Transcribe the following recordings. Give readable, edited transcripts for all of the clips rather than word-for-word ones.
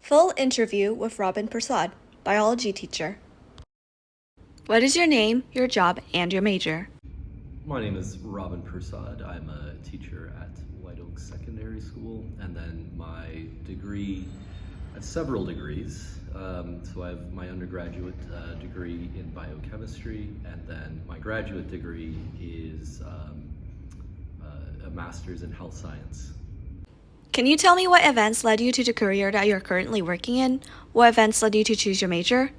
Full interview with Robin Persaud, biology teacher. What is your name, your job, and your major? My name is Robin Persaud. I'm a teacher at White Oak Secondary School, and then my degree, I have several degrees. So I have my undergraduate degree in biochemistry, and then my graduate degree is a master's in health science. Can you tell me what events led you to the career that you're currently working in? What events led you to choose your major?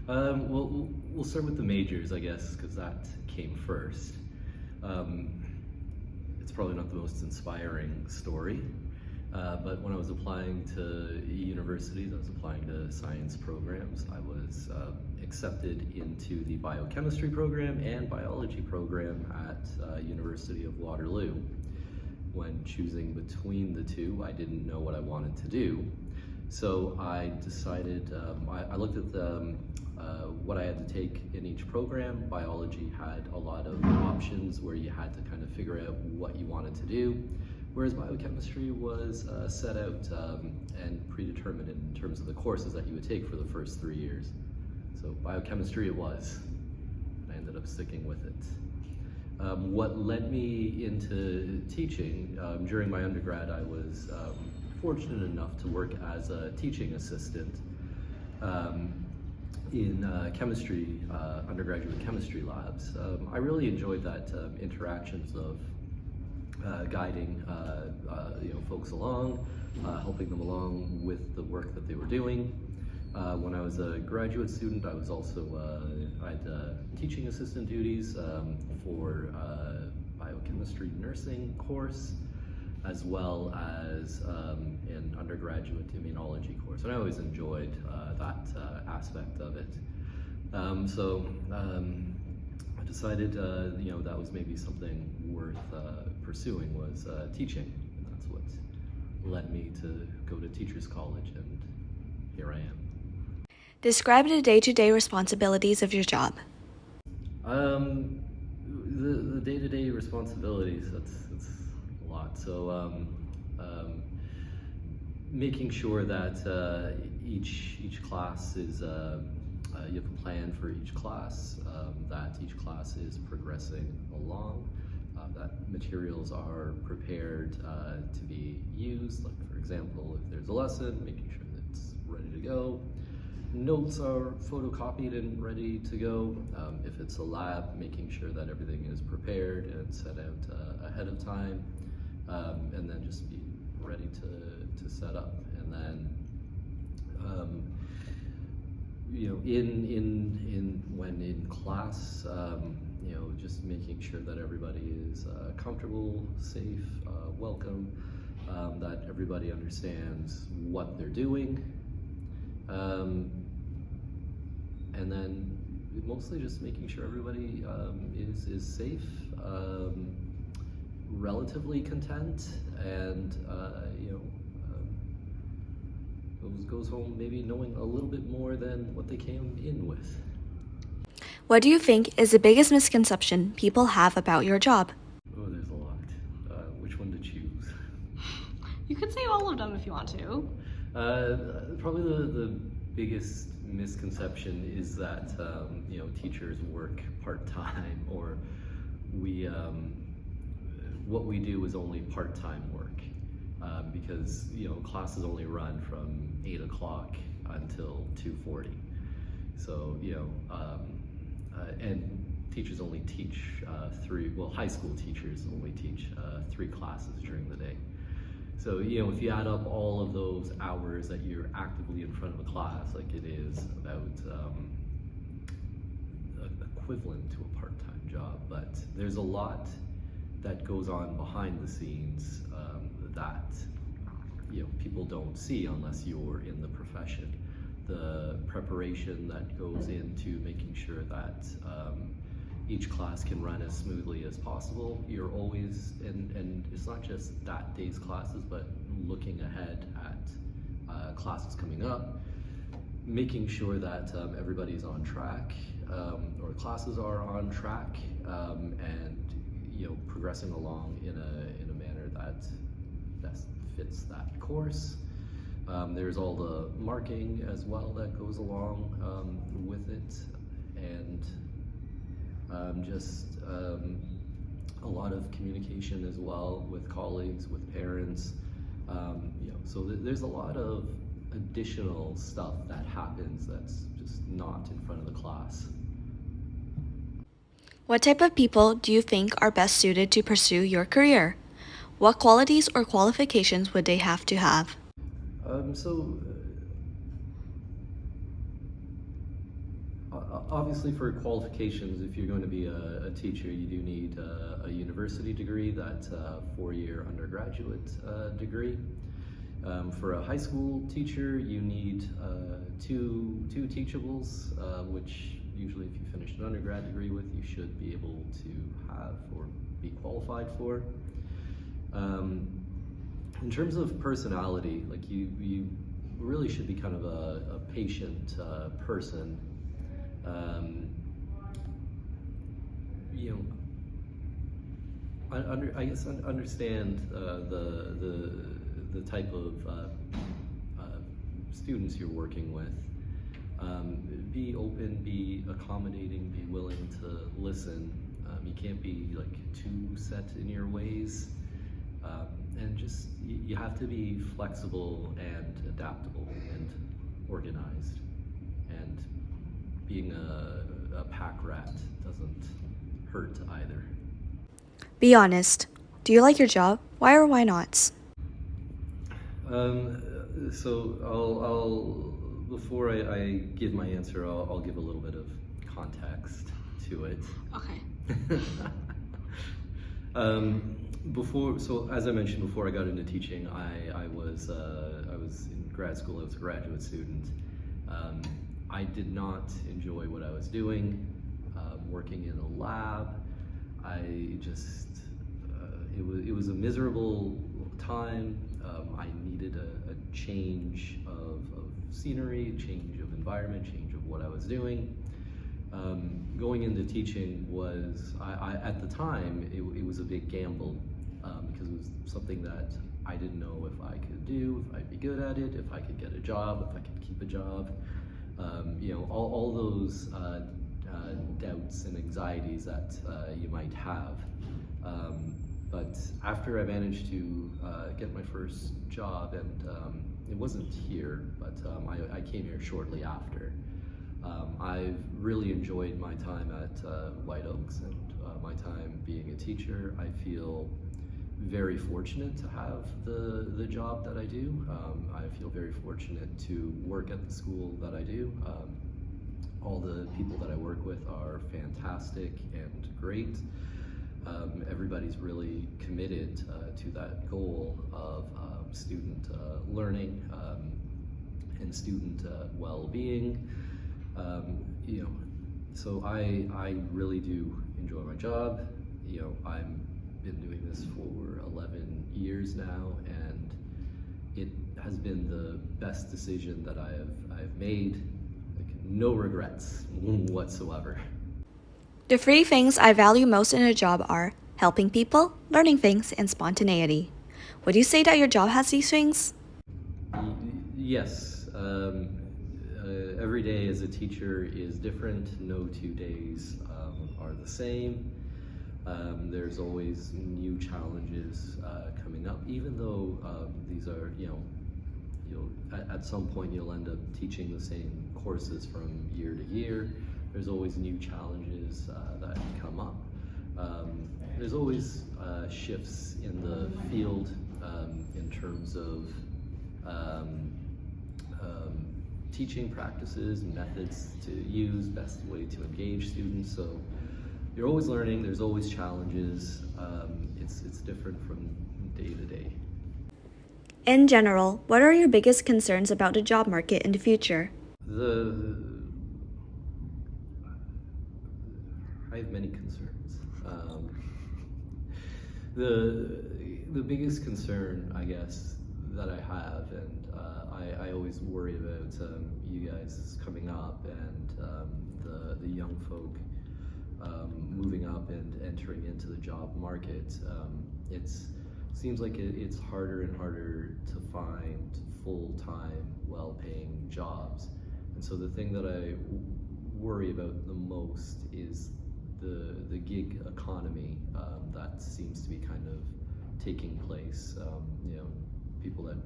Well, we'll start with the majors, I guess, because that came first. It's probably not the most inspiring story, but when I was applying to universities, I was applying to science programs. I was accepted into the biochemistry program and biology program at University of Waterloo. When choosing between the two, I didn't know what I wanted to do. So I decided, I looked at what I had to take in each program. Biology had a lot of options where you had to kind of figure out what you wanted to do, whereas biochemistry was set out and predetermined in terms of the courses that you would take for the first 3 years. So biochemistry it was, and I ended up sticking with it. What led me into teaching, during my undergrad I was fortunate enough to work as a teaching assistant in chemistry, undergraduate chemistry labs. I really enjoyed that interactions of guiding folks along, helping them along with the work that they were doing. When I was a graduate student, I was also I had teaching assistant duties for biochemistry nursing course, as well as an undergraduate immunology course, and I always enjoyed that aspect of it. So I decided, that was maybe something worth pursuing, was teaching, and that's what led me to go to Teachers College, and here I am. Describe the day-to-day responsibilities of your job. The day-to-day responsibilities, that's a lot. So making sure that each class is, you have a plan for each class, that each class is progressing along, that materials are prepared to be used. Like, for example, if there's a lesson, making sure that it's ready to go. Notes are photocopied and ready to go. If it's a lab, making sure that everything is prepared and set out ahead of time, and then just be ready to set up. And then, when in class, just making sure that everybody is comfortable, safe, welcome, that everybody understands what they're doing. And then mostly just making sure everybody is safe, relatively content, and goes home maybe knowing a little bit more than what they came in with. What do you think is the biggest misconception people have about your job? Oh, there's a lot. Which one to choose? You could say all of them if you want to. Probably the biggest misconception is that teachers work part-time, or what we do is only part-time work, because classes only run from 8 o'clock until 2:40. So and teachers only teach high school teachers only teach 3 classes during the day. So, if you add up all of those hours that you're actively in front of a class, like, it is about equivalent to a part-time job. But there's a lot that goes on behind the scenes that people don't see unless you're in the profession. The preparation that goes into making sure that each class can run as smoothly as possible. You're always, and it's not just that day's classes, but looking ahead at classes coming up, making sure that everybody's on track, or classes are on track, and progressing along in a manner that best fits that course. There's all the marking as well that goes along with it, and just a lot of communication as well with colleagues, with parents. So there's a lot of additional stuff that happens that's just not in front of the class. What type of people do you think are best suited to pursue your career? What qualities or qualifications would they have to have? Obviously for qualifications, if you're going to be a teacher, you do need a university degree, that's a 4-year undergraduate degree. For a high school teacher, you need two teachables, which usually if you finish an undergrad degree with, you should be able to have or be qualified for. In terms of personality, like you really should be kind of a patient person. Understand the type of students you're working with. Be open, be accommodating, be willing to listen. You can't be like too set in your ways. And just, you have to be flexible and adaptable and organized. And being a pack rat doesn't hurt either. Be honest. Do you like your job? Why or why not? So I'll before I give my answer, I'll give a little bit of context to it. Okay. So as I mentioned before I got into teaching, I was in grad school. I was a graduate student. I did not enjoy what I was doing, working in a lab. I just, it was a miserable time. I needed a change of scenery, change of environment, change of what I was doing. Going into teaching was, at the time, it was a big gamble because it was something that I didn't know if I could do, if I'd be good at it, if I could get a job, if I could keep a job. All those doubts and anxieties that you might have. But after I managed to get my first job, and it wasn't here, but I came here shortly after. I've really enjoyed my time at White Oaks and my time being a teacher. I feel very fortunate to have the job that I do. I feel very fortunate to work at the school that I do. All the people that I work with are fantastic and great. Everybody's really committed to that goal of student learning and student well-being. So I really do enjoy my job. I've been doing this for 11 years now, and it has been the best decision that I've made. Like, no regrets whatsoever. The 3 things I value most in a job are helping people, learning things, and spontaneity. Would you say that your job has these things? Yes. Every day as a teacher is different. No 2 days are the same. There's always new challenges coming up, even though these are, at some point you'll end up teaching the same courses from year to year. There's always new challenges that come up. There's always shifts in the field in terms of teaching practices, methods to use, best way to engage students. So you're always learning, there's always challenges. It's different from day to day. In general, what are your biggest concerns about the job market in the future? I have many concerns. The biggest concern, I guess, that I have, and I always worry about you guys coming up and the young folk moving up and entering into the job market. It's seems like it's harder and harder to find full-time, well-paying jobs. And so the thing that I worry about the most is the gig economy that seems to be kind of taking place. People that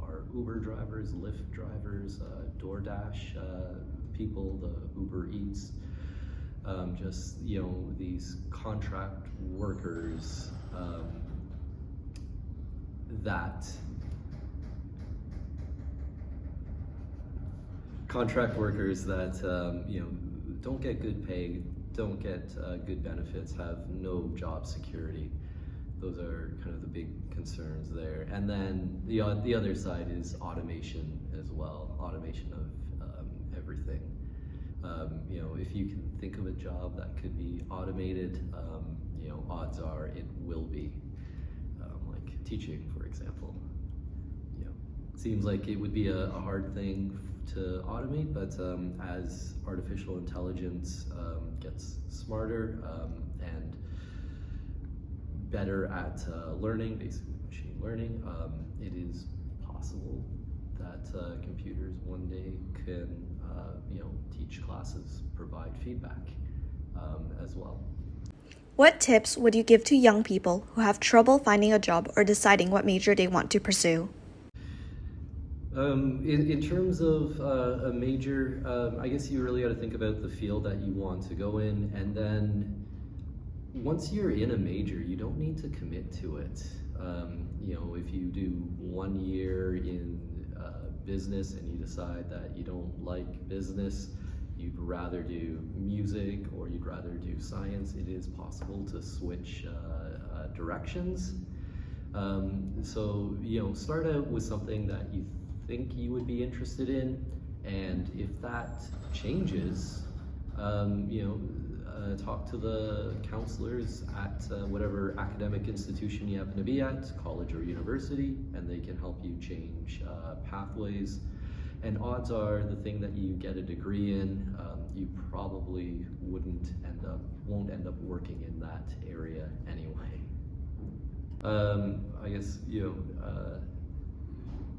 are Uber drivers, Lyft drivers, DoorDash people, the Uber Eats, just these contract workers that don't get good pay, don't get good benefits, have no job security. Those are kind of the big concerns there. And then the other side is automation as well, automation of everything. If you can think of a job that could be automated, odds are it will be. Like teaching, for example. Seems like it would be a hard thing to automate, but as artificial intelligence gets smarter and better at learning, basically machine learning, it is possible that computers one day can teach classes, provide feedback as well. What tips would you give to young people who have trouble finding a job or deciding what major they want to pursue? In terms of a major, I guess you really got to think about the field that you want to go in, and then once you're in a major, you don't need to commit to it. If you do 1 year in business and you decide that you don't like business, you'd rather do music or you'd rather do science, it is possible to switch directions. So start out with something that you think you would be interested in, and if that changes, talk to the counselors at whatever academic institution you happen to be at, college or university, and they can help you change pathways. And odds are the thing that you get a degree in, you probably won't end up working in that area anyway. I guess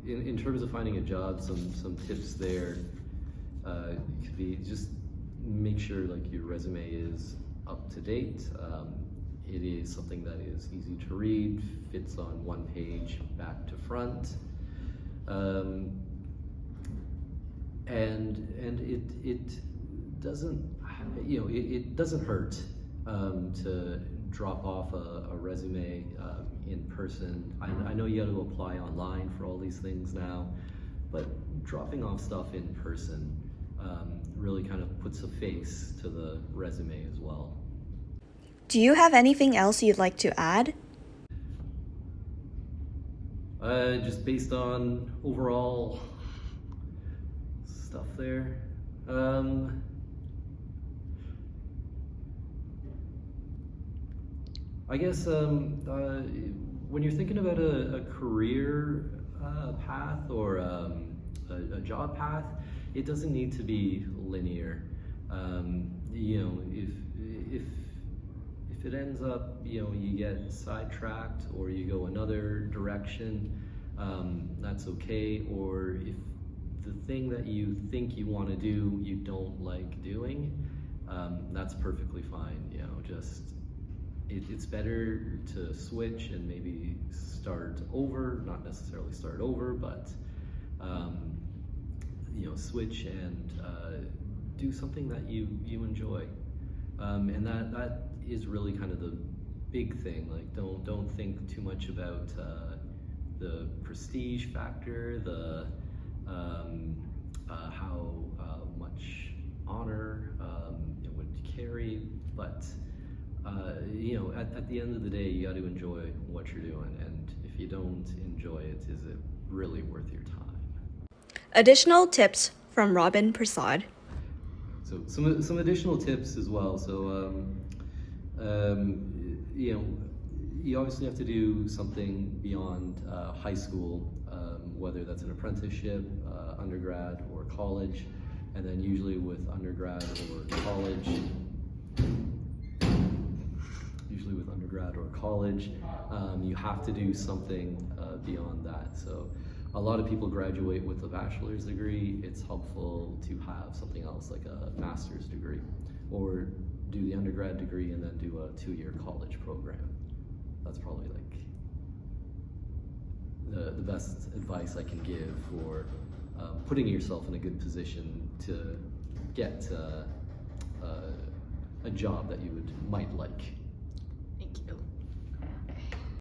in terms of finding a job, some tips there could be just make sure like your resume is up to date. It is something that is easy to read, fits on one page back to front, and it doesn't hurt to drop off a resume in person. I know you got to apply online for all these things now, but dropping off stuff in person really kind of puts a face to the resume as well. Do you have anything else you'd like to add? Just based on overall stuff there. I guess when you're thinking about a career path or a job path, it doesn't need to be linear. If it ends up, you get sidetracked or you go another direction, that's okay. Or if the thing that you think you want to do, you don't like doing, that's perfectly fine. It's better to switch and maybe start over, not necessarily start over, but switch and do something that you enjoy. And that is really kind of the big thing. Like don't think too much about the prestige factor, the how much honor it would carry, but at the end of the day, you got to enjoy what you're doing, and if you don't enjoy it, is it really worth your time? Additional tips from Robin Persaud. So some additional tips as well. So you obviously have to do something beyond high school, whether that's an apprenticeship, undergrad, or college, and then usually with undergrad or college. undergrad or college. You have to do something beyond that. So a lot of people graduate with a bachelor's degree. It's helpful to have something else like a master's degree, or do the undergrad degree and then do a 2-year college program. That's probably like the best advice I can give for putting yourself in a good position to get a job that you might like.